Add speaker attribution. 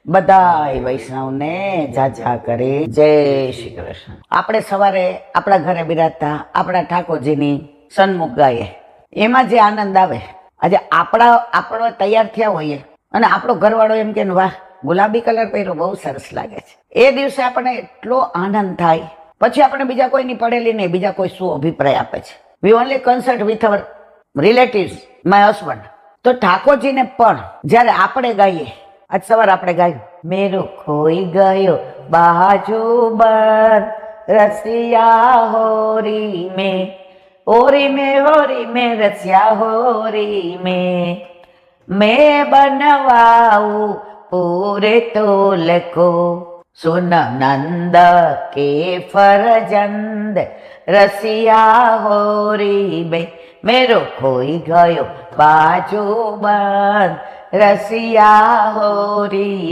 Speaker 1: બધાય વૈષ્ણવને જાજા કરે જય શ્રી કૃષ્ણ। આપણે સવારે આપણા ઘરે બિરાજતા આપણા ઠાકોરજીની સન્મુખ ગાઈએ, એમાં જે આનંદ આવે, આજે આપણો તૈયાર થયા હોઈએ અને આપણો ઘરવાળો એમ કે વાહ ગુલાબી કલર પહેર્યો બહુ સરસ લાગે છે, એ દિવસે આપણને એટલો આનંદ થાય, પછી આપણે બીજા કોઈની પડેલી નહીં, બીજા કોઈ શું અભિપ્રાય આપે છે, we only consult with our relatives, my husband. તો ઠાકોરજીને પણ જ્યારે આપણે ગાઈએ, આજ સવારે આપણે ગાયું, મેરો ખોઈ ગયો બાજુબર રસિયા હોરી મેં રસિયા હોરી मैं बनवाऊं पूरे तोल को सुन नंद के फरजंद रसिया होरी में मेरो खोई गयो बाजू बंद रसिया होरी।